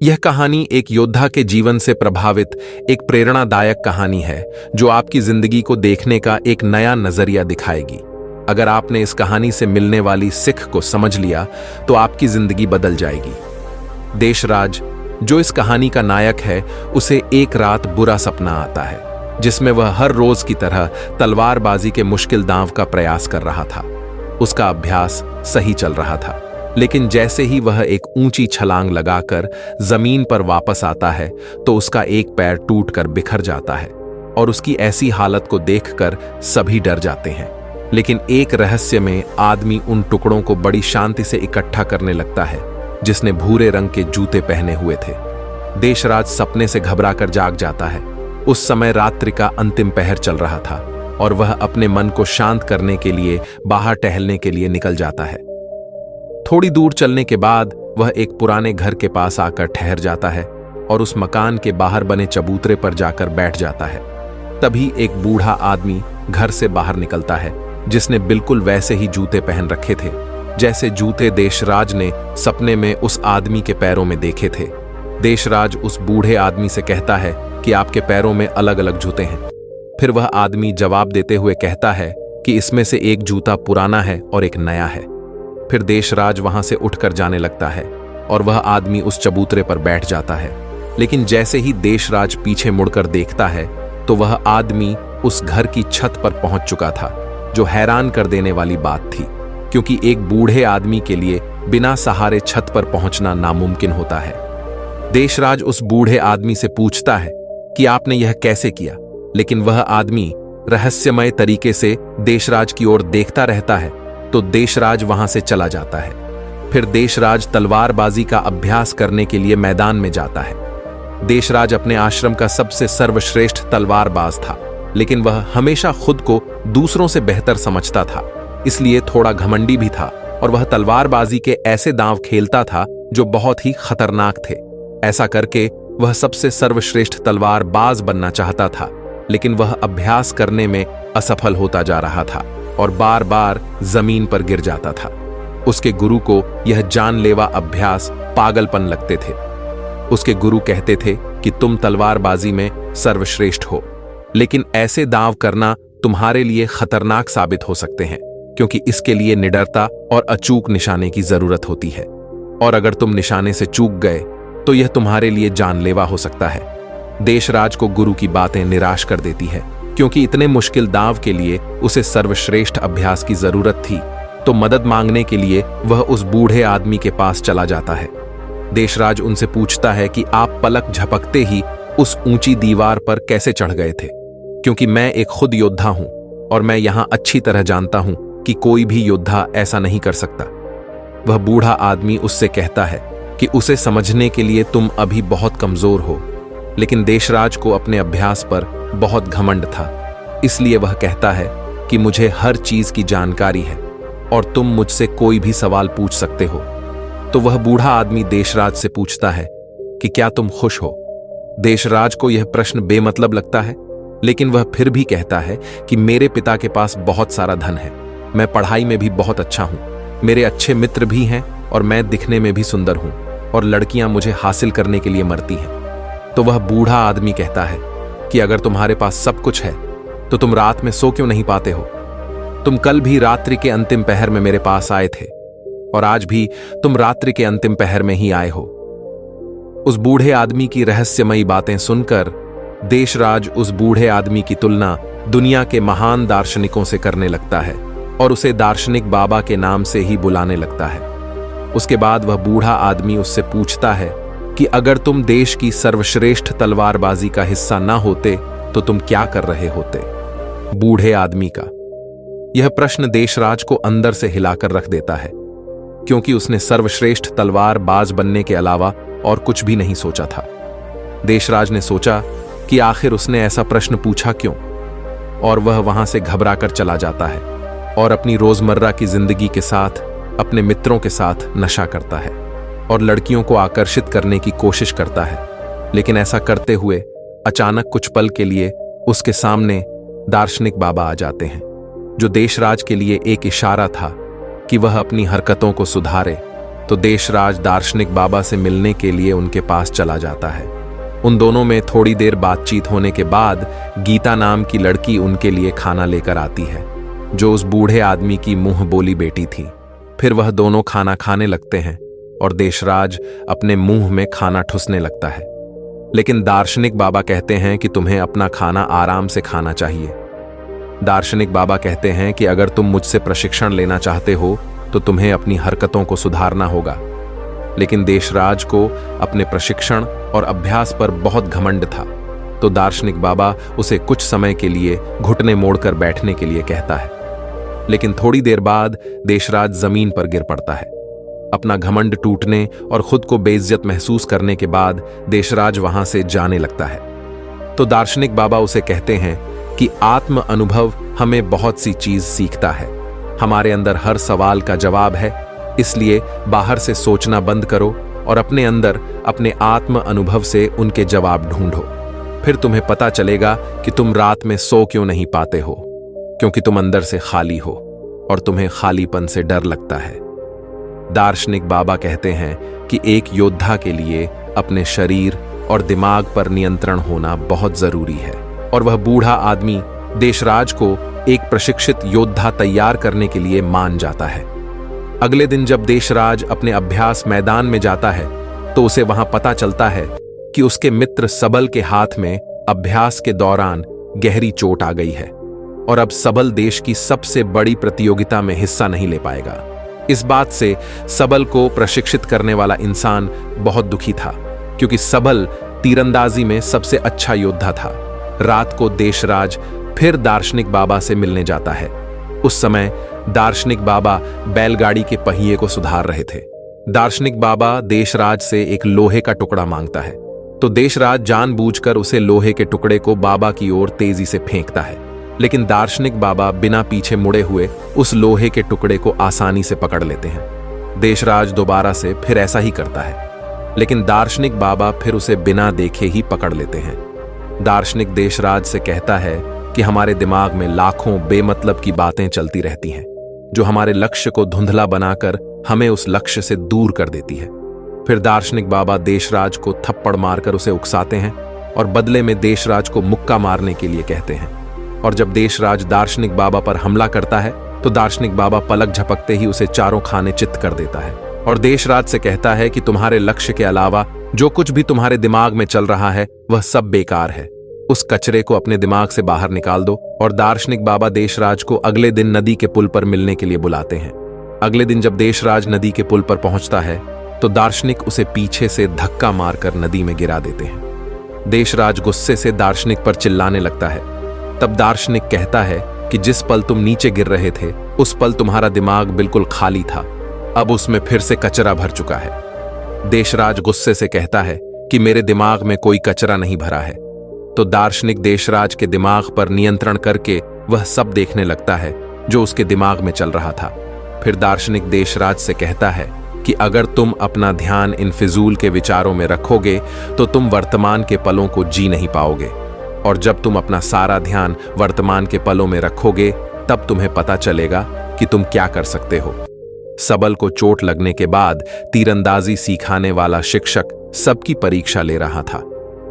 यह कहानी एक योद्धा के जीवन से प्रभावित एक प्रेरणादायक कहानी है जो आपकी जिंदगी को देखने का एक नया नजरिया दिखाएगी। अगर आपने इस कहानी से मिलने वाली सीख को समझ लिया तो आपकी जिंदगी बदल जाएगी। देशराज, जो इस कहानी का नायक है, उसे एक रात बुरा सपना आता है जिसमें वह हर रोज की तरह तलवारबाजी के मुश्किल दांव का प्रयास कर रहा था। उसका अभ्यास सही चल रहा था, लेकिन जैसे ही वह एक ऊंची छलांग लगाकर जमीन पर वापस आता है तो उसका एक पैर टूटकर बिखर जाता है और उसकी ऐसी हालत को देखकर सभी डर जाते हैं। लेकिन एक रहस्यमय आदमी उन टुकड़ों को बड़ी शांति से इकट्ठा करने लगता है जिसने भूरे रंग के जूते पहने हुए थे। देशराज सपने से घबराकर जाग जाता है। उस समय रात्रि का अंतिम पहर चल रहा था और वह अपने मन को शांत करने के लिए बाहर टहलने के लिए निकल जाता है। थोड़ी दूर चलने के बाद वह एक पुराने घर के पास आकर ठहर जाता है और उस मकान के बाहर बने चबूतरे पर जाकर बैठ जाता है। तभी एक बूढ़ा आदमी घर से बाहर निकलता है जिसने बिल्कुल वैसे ही जूते पहन रखे थे जैसे जूते देशराज ने सपने में उस आदमी के पैरों में देखे थे। देशराज उस बूढ़े आदमी से कहता है कि आपके पैरों में अलग अलग जूते हैं। फिर वह आदमी जवाब देते हुए कहता है कि इसमें से एक जूता पुराना है और एक नया है। फिर देशराज वहां से उठकर जाने लगता है और वह आदमी उस चबूतरे पर बैठ जाता है। लेकिन जैसे ही देशराज पीछे मुड़कर देखता है तो वह आदमी उस घर की छत पर पहुंच चुका था, जो हैरान कर देने वाली बात थी, क्योंकि एक बूढ़े आदमी के लिए बिना सहारे छत पर पहुंचना नामुमकिन होता है। देशराज उस बूढ़े आदमी से पूछता है कि आपने यह कैसे किया, लेकिन वह आदमी रहस्यमय तरीके से देशराज की ओर देखता रहता है। तो देशराज वहां से चला जाता है। फिर देशराज तलवारबाजी का अभ्यास करने के लिए मैदान में जाता है। देशराज अपने आश्रम का सबसे सर्वश्रेष्ठ तलवारबाज था, लेकिन वह हमेशा खुद को दूसरों से बेहतर समझता था, इसलिए थोड़ा घमंडी भी था और वह तलवारबाजी के ऐसे दांव खेलता था जो बहुत ही खतरनाक थे। ऐसा करके वह सबसे सर्वश्रेष्ठ तलवारबाज बनना चाहता था, लेकिन वह अभ्यास करने में असफल होता जा रहा था और बार बार जमीन पर गिर जाता था। उसके गुरु को यह जानलेवा अभ्यास पागलपन लगते थे। उसके गुरु कहते थे कि तुम तलवारबाजी में सर्वश्रेष्ठ हो, लेकिन ऐसे दांव करना तुम्हारे लिए खतरनाक साबित हो सकते हैं, क्योंकि इसके लिए निडरता और अचूक निशाने की जरूरत होती है, और अगर तुम निशाने से चूक गए तो यह तुम्हारे लिए जानलेवा हो सकता है। देशराज को गुरु की बातें निराश कर देती है, क्योंकि इतने मुश्किल दांव के लिए उसे सर्वश्रेष्ठ अभ्यास की जरूरत थी। तो मदद मांगने के लिए वह उस बूढ़े आदमी के पास चला जाता है। देशराज उनसे पूछता है कि आप पलक झपकते ही उस ऊंची दीवार पर कैसे चढ़ गए थे, क्योंकि मैं एक खुद योद्धा हूं और मैं यहां अच्छी तरह जानता हूं कि कोई भी योद्धा ऐसा नहीं कर सकता। वह बूढ़ा आदमी उससे कहता है कि उसे समझने के लिए तुम अभी बहुत कमजोर हो, लेकिन देशराज को अपने अभ्यास पर बहुत घमंड था, इसलिए वह कहता है कि मुझे हर चीज की जानकारी है और तुम मुझसे कोई भी सवाल पूछ सकते हो। तो वह बूढ़ा आदमी देशराज से पूछता है कि क्या तुम खुश हो। देशराज को यह प्रश्न बेमतलब लगता है, लेकिन वह फिर भी कहता है कि मेरे पिता के पास बहुत सारा धन है, मैं पढ़ाई में भी बहुत अच्छा हूं, मेरे अच्छे मित्र भी हैं और मैं दिखने में भी सुंदर हूं और लड़कियां मुझे हासिल करने के लिए मरती हैं। तो वह बूढ़ा आदमी कहता है कि अगर तुम्हारे पास सब कुछ है तो तुम रात में सो क्यों नहीं पाते हो। तुम कल भी रात्रि के अंतिम पहर में मेरे पास आए थे और आज भी तुम रात्रि के अंतिम पहर में ही आए हो। उस बूढ़े आदमी की रहस्यमयी बातें सुनकर देशराज उस बूढ़े आदमी की तुलना दुनिया के महान दार्शनिकों से करने लगता है और उसे दार्शनिक बाबा के नाम से ही बुलाने लगता है। उसके बाद वह बूढ़ा आदमी उससे पूछता है कि अगर तुम देश की सर्वश्रेष्ठ तलवारबाजी का हिस्सा ना होते तो तुम क्या कर रहे होते। बूढ़े आदमी का यह प्रश्न देशराज को अंदर से हिलाकर रख देता है, क्योंकि उसने सर्वश्रेष्ठ तलवारबाज बनने के अलावा और कुछ भी नहीं सोचा था। देशराज ने सोचा कि आखिर उसने ऐसा प्रश्न पूछा क्यों, और वह वहां से घबराकर चला जाता है और अपनी रोजमर्रा की जिंदगी के साथ अपने मित्रों के साथ नशा करता है और लड़कियों को आकर्षित करने की कोशिश करता है। लेकिन ऐसा करते हुए अचानक कुछ पल के लिए उसके सामने दार्शनिक बाबा आ जाते हैं, जो देशराज के लिए एक इशारा था कि वह अपनी हरकतों को सुधारे तो देशराज दार्शनिक बाबा से मिलने के लिए उनके पास चला जाता है। उन दोनों में थोड़ी देर बातचीत होने के बाद गीता नाम की लड़की उनके लिए खाना लेकर आती है, जो उस बूढ़े आदमी की मुंह बोली बेटी थी। फिर वह दोनों खाना खाने लगते हैं और देशराज अपने मुंह में खाना ठुसने लगता है। लेकिन दार्शनिक बाबा कहते हैं कि तुम्हें अपना खाना आराम से खाना चाहिए। दार्शनिक बाबा कहते हैं कि अगर तुम मुझसे प्रशिक्षण लेना चाहते हो तो तुम्हें अपनी हरकतों को सुधारना होगा। लेकिन देशराज को अपने प्रशिक्षण और अभ्यास पर बहुत घमंड था, तो दार्शनिक बाबा उसे कुछ समय के लिए घुटने मोड़कर बैठने के लिए कहता है। लेकिन थोड़ी देर बाद देशराज जमीन पर गिर पड़ता है। अपना घमंड टूटने और खुद को बेइज्जत महसूस करने के बाद देशराज वहां से जाने लगता है। तो दार्शनिक बाबा उसे कहते हैं कि आत्म अनुभव हमें बहुत सी चीज सीखता है। हमारे अंदर हर सवाल का जवाब है, इसलिए बाहर से सोचना बंद करो और अपने अंदर अपने आत्म अनुभव से उनके जवाब ढूंढो। फिर तुम्हें पता चलेगा कि तुम रात में सो क्यों नहीं पाते हो, क्योंकि तुम अंदर से खाली हो और तुम्हें खालीपन से डर लगता है। दार्शनिक बाबा कहते हैं कि एक योद्धा के लिए अपने शरीर और दिमाग पर नियंत्रण होना बहुत जरूरी है, और वह बूढ़ा आदमी देशराज को एक प्रशिक्षित योद्धा तैयार करने के लिए मान जाता है। अगले दिन जब देशराज अपने अभ्यास मैदान में जाता है तो उसे वहां पता चलता है कि उसके मित्र सबल के हाथ में अभ्यास के दौरान गहरी चोट आ गई है और अब सबल देश की सबसे बड़ी प्रतियोगिता में हिस्सा नहीं ले पाएगा। इस बात से सबल को प्रशिक्षित करने वाला इंसान बहुत दुखी था, क्योंकि सबल तीरंदाजी में सबसे अच्छा योद्धा था। रात को देशराज फिर दार्शनिक बाबा से मिलने जाता है। उस समय दार्शनिक बाबा बैलगाड़ी के पहिए को सुधार रहे थे। दार्शनिक बाबा देशराज से एक लोहे का टुकड़ा मांगता है, तो देशराज जानबूझकर उसे लोहे के टुकड़े को बाबा की ओर तेजी से फेंकता है। लेकिन दार्शनिक बाबा बिना पीछे मुड़े हुए उस लोहे के टुकड़े को आसानी से पकड़ लेते हैं। देशराज दोबारा से फिर ऐसा ही करता है, लेकिन दार्शनिक बाबा फिर उसे बिना देखे ही पकड़ लेते हैं। दार्शनिक देशराज से कहता है कि हमारे दिमाग में लाखों बेमतलब की बातें चलती रहती हैं, जो हमारे लक्ष्य को धुंधला बनाकर हमें उस लक्ष्य से दूर कर देती है। फिर दार्शनिक बाबा देशराज को थप्पड़ मारकर उसे उकसाते हैं और बदले में देशराज को मुक्का मारने के लिए कहते हैं। और जब देशराज दार्शनिक बाबा पर हमला करता है तो दार्शनिक बाबा पलक झपकते ही उसे चारों खाने चित्त कर देता है और देशराज से कहता है कि तुम्हारे लक्ष्य के अलावा जो कुछ भी तुम्हारे दिमाग में चल रहा है वह सब बेकार है। उस कचरे को अपने दिमाग से बाहर निकाल दो। और दार्शनिक बाबा देशराज को अगले दिन नदी के पुल पर मिलने के लिए बुलाते हैं। अगले दिन जब देशराज नदी के पुल पर पहुंचता है तो दार्शनिक उसे पीछे से धक्का मारकर नदी में गिरा देते हैं। देशराज गुस्से से दार्शनिक पर चिल्लाने लगता है। तब दार्शनिक कहता है कि जिस पल तुम नीचे गिर रहे थे उस पल तुम्हारा दिमाग बिल्कुल खाली था, अब उसमें फिर से कचरा भर चुका है। देशराज गुस्से से कहता है कि मेरे दिमाग में कोई कचरा नहीं भरा है। तो दार्शनिक देशराज के दिमाग पर नियंत्रण करके वह सब देखने लगता है जो उसके दिमाग में चल रहा था। फिर दार्शनिक देशराज से कहता है कि अगर तुम अपना ध्यान इन फिजूल के विचारों में रखोगे तो तुम वर्तमान के पलों को जी नहीं पाओगे, और जब तुम अपना सारा ध्यान वर्तमान के पलों में रखोगे तब तुम्हें पता चलेगा कि तुम क्या कर सकते हो। सबल को चोट लगने के बाद तीरंदाजी सिखाने वाला शिक्षक सबकी परीक्षा ले रहा था।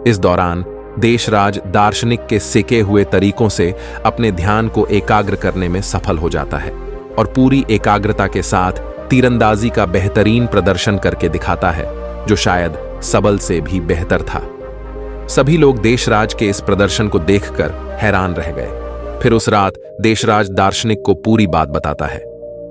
इस दौरान देशराज दार्शनिक के सीखे हुए तरीकों से अपने ध्यान को एकाग्र करने में सफल हो जाता है और पूरी एकाग्रता के साथ तीरंदाजी का बेहतरीन प्रदर्शन करके दिखाता है, जो शायद सबल से भी बेहतर था। सभी लोग देशराज के इस प्रदर्शन को देखकर हैरान रह गए। फिर उस रात देशराज दार्शनिक को पूरी बात बताता है।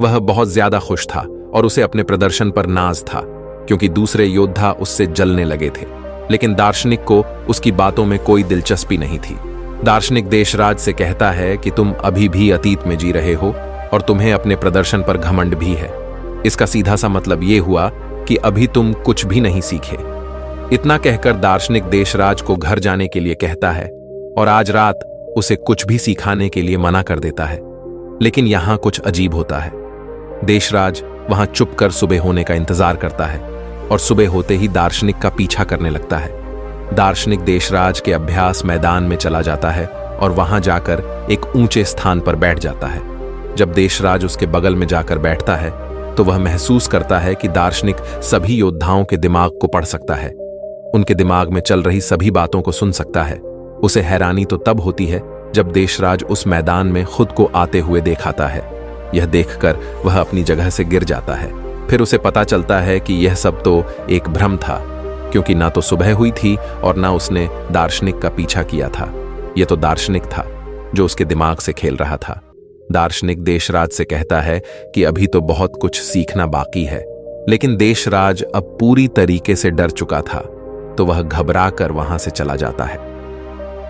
वह बहुत ज्यादा खुश था और उसे अपने प्रदर्शन पर नाज था, क्योंकि दूसरे योद्धा उससे जलने लगे थे। लेकिन दार्शनिक को उसकी बातों में कोई दिलचस्पी नहीं थी। दार्शनिक देशराज से कहता है कि तुम अभी भी अतीत में जी रहे हो और तुम्हें अपने प्रदर्शन पर घमंड भी है। इसका सीधा सा मतलब यह हुआ कि अभी तुम कुछ भी नहीं सीखे। इतना कहकर दार्शनिक देशराज को घर जाने के लिए कहता है और आज रात उसे कुछ भी सिखाने के लिए मना कर देता है। लेकिन यहां कुछ अजीब होता है। देशराज वहां चुप कर सुबह होने का इंतजार करता है और सुबह होते ही दार्शनिक का पीछा करने लगता है। दार्शनिक देशराज के अभ्यास मैदान में चला जाता है और वहां जाकर एक ऊंचे स्थान पर बैठ जाता है। जब देशराज उसके बगल में जाकर बैठता है तो वह महसूस करता है कि दार्शनिक सभी योद्धाओं के दिमाग को पढ़ सकता है, उनके दिमाग में चल रही सभी बातों को सुन सकता है। उसे हैरानी तो तब होती है जब देशराज उस मैदान में खुद को आते हुए देखाता है। यह देखकर वह अपनी जगह से गिर जाता है। फिर उसे पता चलता है कि यह सब तो एक भ्रम था, क्योंकि ना तो सुबह हुई थी और ना उसने दार्शनिक का पीछा किया था। यह तो दार्शनिक था जो उसके दिमाग से खेल रहा था। दार्शनिक देशराज से कहता है कि अभी तो बहुत कुछ सीखना बाकी है, लेकिन देशराज अब पूरी तरीके से डर चुका था, तो वह घबरा कर वहां से चला जाता है।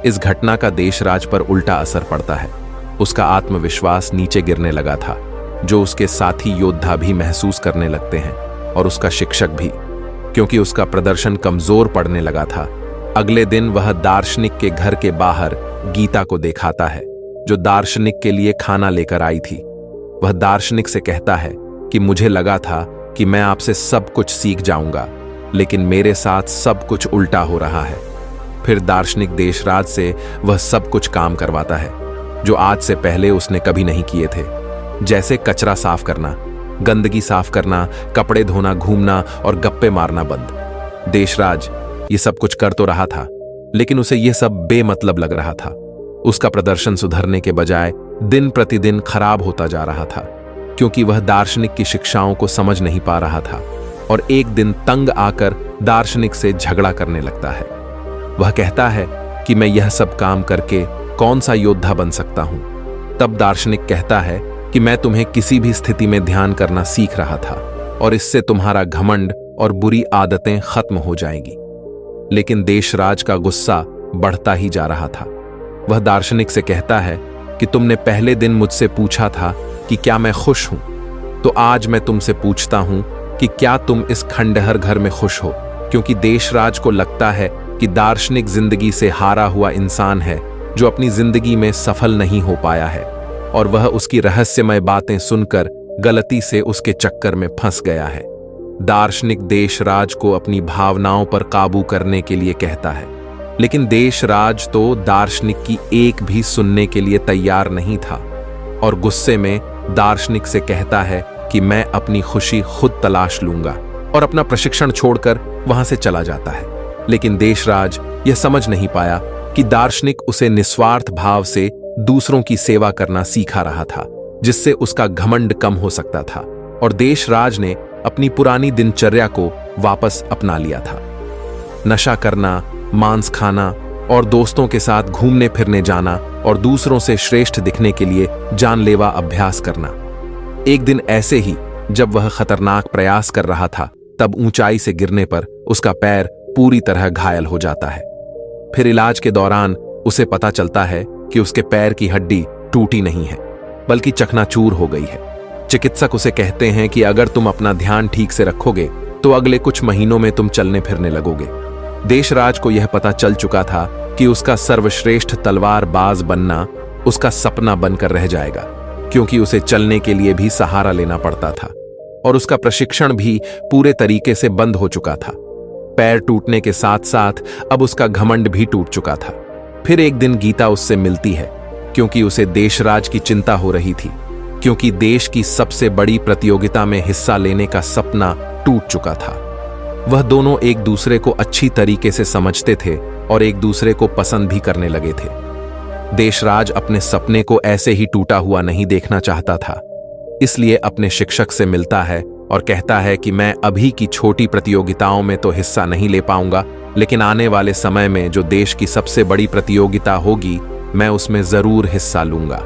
इस घटना का देशराज पर उल्टा असर पड़ता है। उसका आत्मविश्वास नीचे गिरने लगा था, जो उसके साथी योद्धा भी महसूस करने लगते हैं, और उसका शिक्षक भी, क्योंकि उसका प्रदर्शन कमजोर पड़ने लगा था। अगले दिन वह दार्शनिक के घर के बाहर गीता को दिखाता है, जो दार्शनिक के लिए खाना लेकर आई थी। वह दार्शनिक से कहता है कि मुझे लगा था कि मैं आपसे सब कुछ सीख जाऊंगा, लेकिन मेरे साथ सब कुछ उल्टा हो रहा है। फिर दार्शनिक देशराज से वह सब कुछ काम करवाता है जो आज से पहले उसने कभी नहीं किए थे, जैसे कचरा साफ करना, गंदगी साफ करना, कपड़े धोना, घूमना और गप्पे मारना बंद। देशराज ये सब कुछ कर तो रहा था, लेकिन उसे यह सब बेमतलब लग रहा था। उसका प्रदर्शन सुधरने के बजाय दिन प्रतिदिन खराब होता जा रहा था, क्योंकि वह दार्शनिक की शिक्षाओं को समझ नहीं पा रहा था, और एक दिन तंग आकर दार्शनिक से झगड़ा करने लगता है। वह कहता है कि मैं यह सब काम करके कौन सा योद्धा बन सकता हूं। तब दार्शनिक कहता है कि मैं तुम्हें किसी भी स्थिति में ध्यान करना सीख रहा था, और इससे तुम्हारा घमंड और बुरी आदतें खत्म हो जाएंगी। लेकिन देशराज का गुस्सा बढ़ता ही जा रहा था। वह दार्शनिक से कहता है कि तुमने पहले दिन मुझसे पूछा था कि क्या मैं खुश हूं, तो आज मैं तुमसे पूछता हूं कि क्या तुम इस खंडहर घर में खुश हो, क्योंकि देशराज को लगता है कि दार्शनिक जिंदगी से हारा हुआ इंसान है जो अपनी जिंदगी में सफल नहीं हो पाया है, और वह उसकी रहस्यमय बातें सुनकर गलती से उसके चक्कर में फंस गया है। दार्शनिक देशराज को अपनी भावनाओं पर काबू करने के लिए कहता है, लेकिन देशराज तो दार्शनिक की एक भी सुनने के लिए तैयार नहीं था, और गुस्से में दार्शनिक से कहता है कि मैं अपनी खुशी खुद तलाश लूंगा, और अपना प्रशिक्षण छोड़कर वहां से चला जाता है। लेकिन देशराज यह समझ नहीं पाया कि दार्शनिक उसे निस्वार्थ भाव से दूसरों की सेवा करना सिखा रहा था, जिससे उसका घमंड कम हो सकता था, और देशराज ने अपनी पुरानी दिनचर्या को वापस अपना लिया था। नशा करना, मांस खाना और दोस्तों के साथ घूमने फिरने जाना, और दूसरों से श्रेष्ठ दिखने के लिए जानलेवा अभ्यास करना। एक दिन ऐसे ही जब वह खतरनाक प्रयास कर रहा था, तब ऊंचाई से गिरने पर उसका पैर पूरी तरह घायल हो जाता है। फिर इलाज के दौरान उसे पता चलता है कि उसके पैर की हड्डी टूटी नहीं है, बल्कि चकनाचूर हो गई है। चिकित्सक उसे कहते हैं कि अगर तुम अपना ध्यान ठीक से रखोगे तो अगले कुछ महीनों में तुम चलने फिरने लगोगे। देशराज को यह पता चल चुका था कि उसका सर्वश्रेष्ठ तलवारबाज बनना उसका सपना बनकर रह जाएगा, क्योंकि उसे चलने के लिए भी सहारा लेना पड़ता था, और उसका प्रशिक्षण भी पूरे तरीके से बंद हो चुका था। पैर टूटने के साथ साथ अब उसका घमंड भी टूट चुका था। फिर एक दिन गीता उससे मिलती है, क्योंकि उसे देशराज की चिंता हो रही थी, क्योंकि देश की सबसे बड़ी प्रतियोगिता में हिस्सा लेने का सपना टूट चुका था। वह दोनों एक दूसरे को अच्छी तरीके से समझते थे और एक दूसरे को पसंद भी करने लगे थे। देशराज अपने सपने को ऐसे ही टूटा हुआ नहीं देखना चाहता था, इसलिए अपने शिक्षक से मिलता है और कहता है कि मैं अभी की छोटी प्रतियोगिताओं में तो हिस्सा नहीं ले पाऊंगा, लेकिन आने वाले समय में जो देश की सबसे बड़ी प्रतियोगिता होगी, मैं उसमें जरूर हिस्सा लूंगा,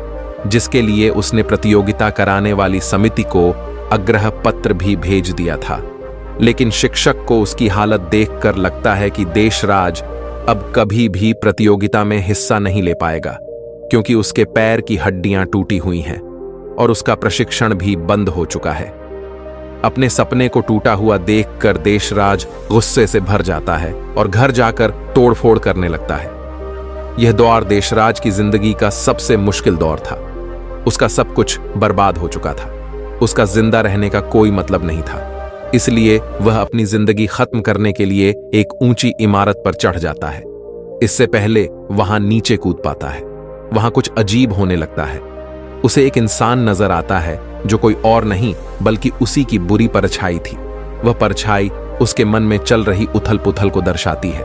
जिसके लिए उसने प्रतियोगिता कराने वाली समिति को आग्रह पत्र भी भेज दिया था। लेकिन शिक्षक को उसकी हालत देखकर लगता है कि देशराज अब कभी भी प्रतियोगिता में हिस्सा नहीं ले पाएगा, क्योंकि उसके पैर की हड्डियां टूटी हुई हैं और उसका प्रशिक्षण भी बंद हो चुका है। अपने सपने को टूटा हुआ देखकर देशराज गुस्से से भर जाता है और घर जाकर तोड़फोड़ करने लगता है। यह दौर देशराज की जिंदगी का सबसे मुश्किल दौर था। उसका सब कुछ बर्बाद हो चुका था। उसका जिंदा रहने का कोई मतलब नहीं था, इसलिए वह अपनी जिंदगी खत्म करने के लिए एक ऊंची इमारत पर चढ़ जाता है। इससे पहले वहां नीचे कूद पाता है। वहां कुछ अजीब होने लगता है। उसे एक इंसान नजर आता है जो कोई और नहीं बल्कि उसी की बुरी परछाई थी। वह परछाई उसके मन में चल रही उथल पुथल को दर्शाती है।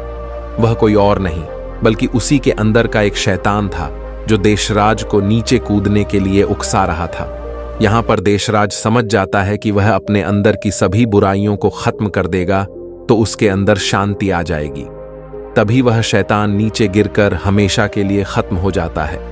वह कोई और नहीं बल्कि उसी के अंदर का एक शैतान था जो देशराज को नीचे कूदने के लिए उकसा रहा था। यहां पर देशराज समझ जाता है कि वह अपने अंदर की सभी बुराइयों को खत्म कर देगा तो उसके अंदर शांति आ जाएगी। तभी वह शैतान नीचे गिरकर हमेशा के लिए खत्म हो जाता है।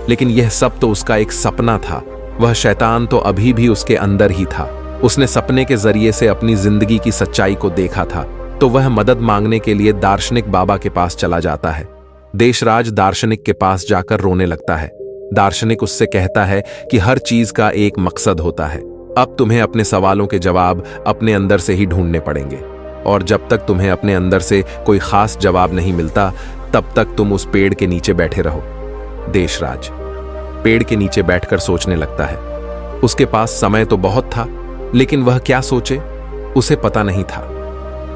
लेकिन यह सब तो उसका एक सपना था। वह शैतान तो अभी भी उसके अंदर ही था। उसने सपने के जरिए से अपनी जिंदगी की सच्चाई को देखा था, तो वह मदद मांगने के लिए दार्शनिक बाबा के पास चला जाता है। देशराज दार्शनिक के पास जाकर रोने लगता है। दार्शनिक उससे कहता है कि हर चीज का एक मकसद होता है। अब तुम्हें अपने सवालों के जवाब अपने अंदर से ही ढूंढने पड़ेंगे, और जब तक तुम्हें अपने अंदर से कोई खास जवाब नहीं मिलता तब तक तुम उस पेड़ के नीचे बैठे रहो। देशराज पेड़ के नीचे बैठकर सोचने लगता है। उसके पास समय तो बहुत था, लेकिन वह क्या सोचे उसे पता नहीं था।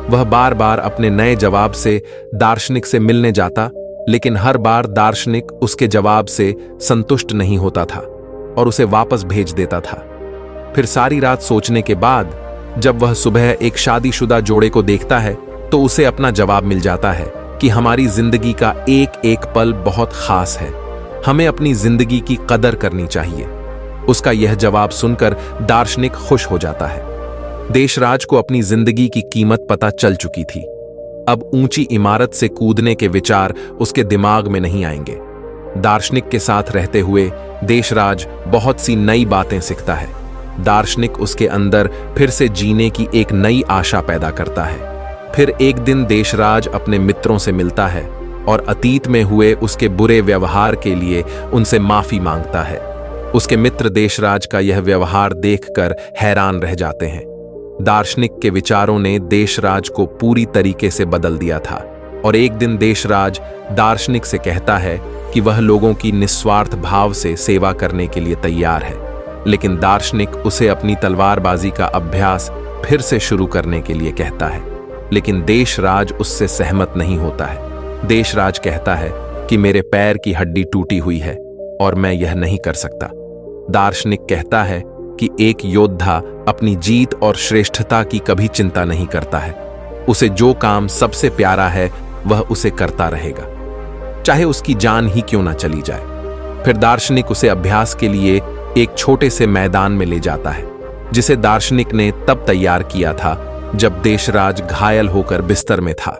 वह बार बार अपने नए जवाब से दार्शनिक से मिलने जाता, लेकिन हर बार दार्शनिक उसके जवाब से संतुष्ट नहीं होता था और उसे वापस भेज देता था। फिर सारी रात सोचने के बाद जब वह सुबह एक शादीशुदा जोड़े को देखता है तो उसे अपना जवाब मिल जाता है कि हमारी जिंदगी का एक एक पल बहुत खास है, हमें अपनी जिंदगी की कदर करनी चाहिए। उसका यह जवाब सुनकर दार्शनिक खुश हो जाता है। देशराज को अपनी जिंदगी की कीमत पता चल चुकी थी। अब ऊंची इमारत से कूदने के विचार उसके दिमाग में नहीं आएंगे। दार्शनिक के साथ रहते हुए देशराज बहुत सी नई बातें सीखता है। दार्शनिक उसके अंदर फिर से जीने की एक नई आशा पैदा करता है। फिर एक दिन देशराज अपने मित्रों से मिलता है और अतीत में हुए उसके बुरे व्यवहार के लिए उनसे माफी मांगता है। उसके मित्र देशराज का यह व्यवहार देखकर हैरान रह जाते हैं। दार्शनिक के विचारों ने देशराज को पूरी तरीके से बदल दिया था, और एक दिन देशराज दार्शनिक से कहता है कि वह लोगों की निस्वार्थ भाव से सेवा करने के लिए तैयार है। लेकिन दार्शनिक उसे अपनी तलवारबाजी का अभ्यास फिर से शुरू करने के लिए कहता है, लेकिन देशराज उससे सहमत नहीं होता है। देशराज कहता है कि मेरे पैर की हड्डी टूटी हुई है और मैं यह नहीं कर सकता। दार्शनिक कहता है कि एक योद्धा अपनी जीत और श्रेष्ठता की कभी चिंता नहीं करता है। उसे जो काम सबसे प्यारा है वह उसे करता रहेगा, चाहे उसकी जान ही क्यों ना चली जाए। फिर दार्शनिक उसे अभ्यास के लिए एक छोटे से मैदान में ले जाता है, जिसे दार्शनिक ने तब तैयार किया था जब देशराज घायल होकर बिस्तर में था।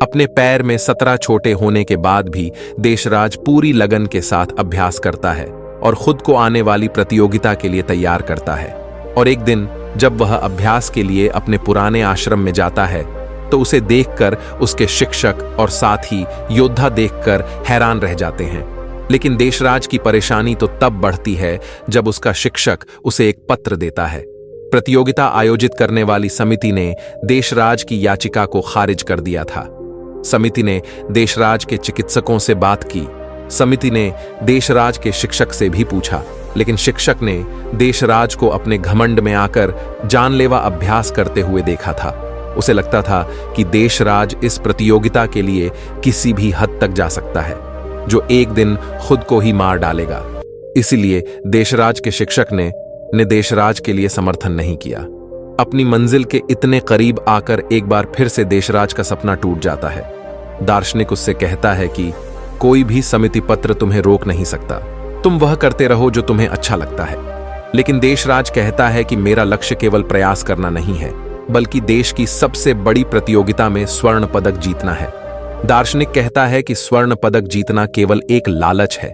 अपने पैर में 17 छोटे होने के बाद भी देशराज पूरी लगन के साथ अभ्यास करता है और खुद को आने वाली प्रतियोगिता के लिए तैयार करता है। और एक दिन जब वह अभ्यास के लिए अपने पुराने आश्रम में जाता है तो उसे देखकर उसके शिक्षक और साथी योद्धा देखकर हैरान रह जाते हैं। लेकिन देशराज की परेशानी तो तब बढ़ती है जब उसका शिक्षक उसे एक पत्र देता है। प्रतियोगिता आयोजित करने वाली समिति ने देशराज की याचिका को खारिज कर दिया था। समिति ने देशराज के चिकित्सकों से बात की। समिति ने देशराज के शिक्षक से भी पूछा, लेकिन शिक्षक ने देशराज को अपने घमंड में आकर जानलेवा अभ्यास करते हुए देखा था। उसे लगता था कि देशराज इस प्रतियोगिता के लिए किसी भी हद तक जा सकता है, जो एक दिन खुद को ही मार डालेगा। इसीलिए देशराज के शिक्षक ने देशराज के लिए समर्थन नहीं किया। अपनी मंजिल के इतने करीब आकर एक बार फिर से देशराज का सपना टूट जाता है। दार्शनिक उससे कहता है कि कोई भी समिति पत्र तुम्हें रोक नहीं सकता, तुम वह करते रहो जो तुम्हें अच्छा लगता है। लेकिन देशराज कहता है कि मेरा लक्ष्य केवल प्रयास करना नहीं है, बल्कि देश की सबसे बड़ी प्रतियोगिता में स्वर्ण पदक जीतना है। दार्शनिक कहता है कि स्वर्ण पदक जीतना केवल एक लालच है,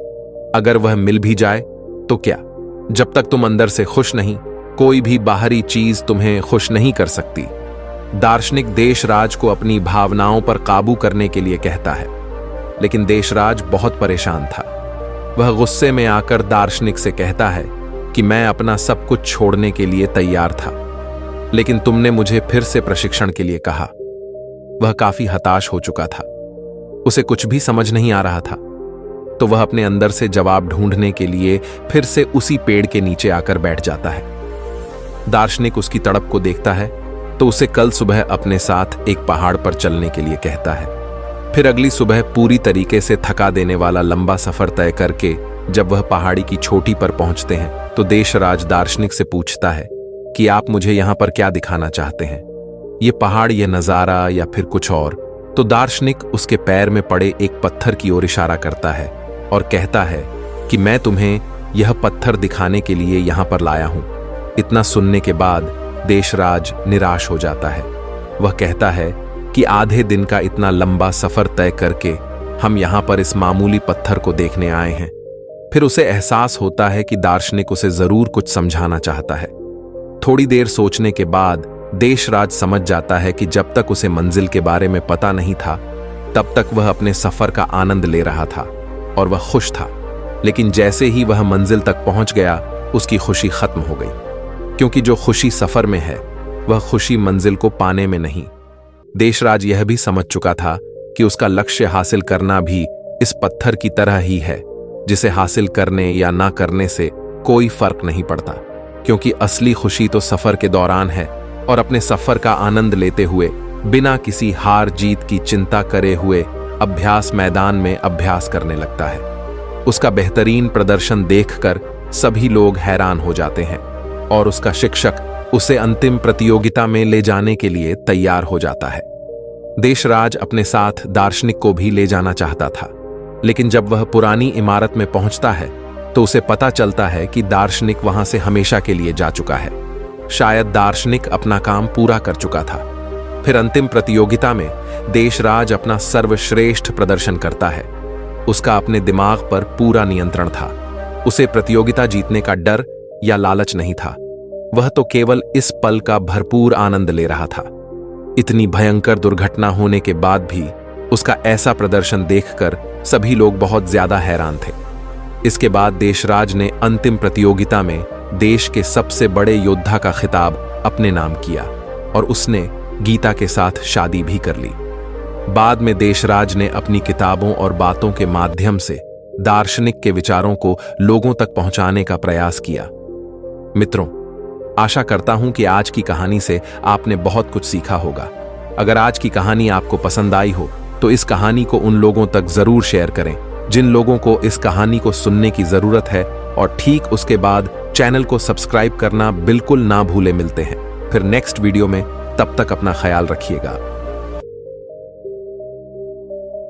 अगर वह मिल भी जाए तो क्या? जब तक तुम अंदर से खुश नहीं, कोई भी बाहरी चीज तुम्हें खुश नहीं कर सकती। दार्शनिक देशराज को अपनी भावनाओं पर काबू करने के लिए कहता है, लेकिन देशराज बहुत परेशान था। वह गुस्से में आकर दार्शनिक से कहता है कि मैं अपना सब कुछ छोड़ने के लिए तैयार था, लेकिन तुमने मुझे फिर से प्रशिक्षण के लिए कहा। वह काफी हताश हो चुका था, उसे कुछ भी समझ नहीं आ रहा था, तो वह अपने अंदर से जवाब ढूंढने के लिए फिर से उसी पेड़ के नीचे आकर बैठ जाता है। दार्शनिक उसकी तड़प को देखता है तो उसे कल सुबह अपने साथ एक पहाड़ पर चलने के लिए कहता है। फिर अगली सुबह पूरी तरीके से थका देने वाला लंबा सफर तय करके जब वह पहाड़ी की चोटी पर पहुंचते हैं तो देशराज दार्शनिक से पूछता है कि आप मुझे यहां पर क्या दिखाना चाहते हैं, ये पहाड़, ये नजारा या फिर कुछ और। तो दार्शनिक उसके पैर में पड़े एक पत्थर की ओर इशारा करता है और कहता है कि मैं तुम्हें यह पत्थर दिखाने के लिए यहां पर लाया हूं। इतना सुनने के बाद देशराज निराश हो जाता है। वह कहता है कि आधे दिन का इतना लंबा सफर तय करके हम यहां पर इस मामूली पत्थर को देखने आए हैं। फिर उसे एहसास होता है कि दार्शनिक उसे जरूर कुछ समझाना चाहता है। थोड़ी देर सोचने के बाद देशराज समझ जाता है कि जब तक उसे मंजिल के बारे में पता नहीं था तब तक वह अपने सफर का आनंद ले रहा था और वह खुश था। लेकिन जैसे ही वह मंजिल तक पहुंच गया उसकी खुशी खत्म हो गई, क्योंकि जो खुशी सफर में है वह खुशी मंजिल को पाने में नहीं। देशराज यह भी समझ चुका था कि उसका लक्ष्य हासिल करना भी इस पत्थर की तरह ही है, जिसे हासिल करने या ना करने से कोई फर्क नहीं पड़ता, क्योंकि असली खुशी तो सफर के दौरान है और अपने सफर का आनंद लेते हुए बिना किसी हार जीत की चिंता करे हुए अभ्यास मैदान में अभ्यास करने लगता है। उसका बेहतरीन प्रदर्शन देखकर सभी लोग हैरान हो जाते हैं और उसका शिक्षक उसे अंतिम प्रतियोगिता में ले जाने के लिए तैयार हो जाता है। देशराज अपने साथ दार्शनिक को भी ले जाना चाहता था, लेकिन जब वह पुरानी इमारत में पहुंचता है तो उसे पता चलता है कि दार्शनिक वहां से हमेशा के लिए जा चुका है। शायद दार्शनिक अपना काम पूरा कर चुका था। फिर अंतिम प्रतियोगिता में देशराज अपना सर्वश्रेष्ठ प्रदर्शन करता है। उसका अपने दिमाग पर पूरा नियंत्रण था। उसे प्रतियोगिता जीतने का डर या लालच नहीं था, वह तो केवल इस पल का भरपूर आनंद ले रहा था। इतनी भयंकर दुर्घटना होने के बाद भी उसका ऐसा प्रदर्शन देखकर सभी लोग बहुत ज्यादा हैरान थे। इसके बाद देशराज ने अंतिम प्रतियोगिता में देश के सबसे बड़े योद्धा का खिताब अपने नाम किया और उसने गीता के साथ शादी भी कर ली। बाद में देशराज ने अपनी किताबों और बातों के माध्यम से दार्शनिक के विचारों को लोगों तक पहुंचाने का प्रयास किया। मित्रों, आशा करता हूं कि आज की कहानी से आपने बहुत कुछ सीखा होगा। अगर आज की कहानी आपको पसंद आई हो तो इस कहानी को उन लोगों तक जरूर शेयर करें जिन लोगों को इस कहानी को सुनने की जरूरत है, और ठीक उसके बाद चैनल को सब्सक्राइब करना बिल्कुल ना भूले। मिलते हैं फिर नेक्स्ट वीडियो में, तब तक अपना ख्याल रखिएगा।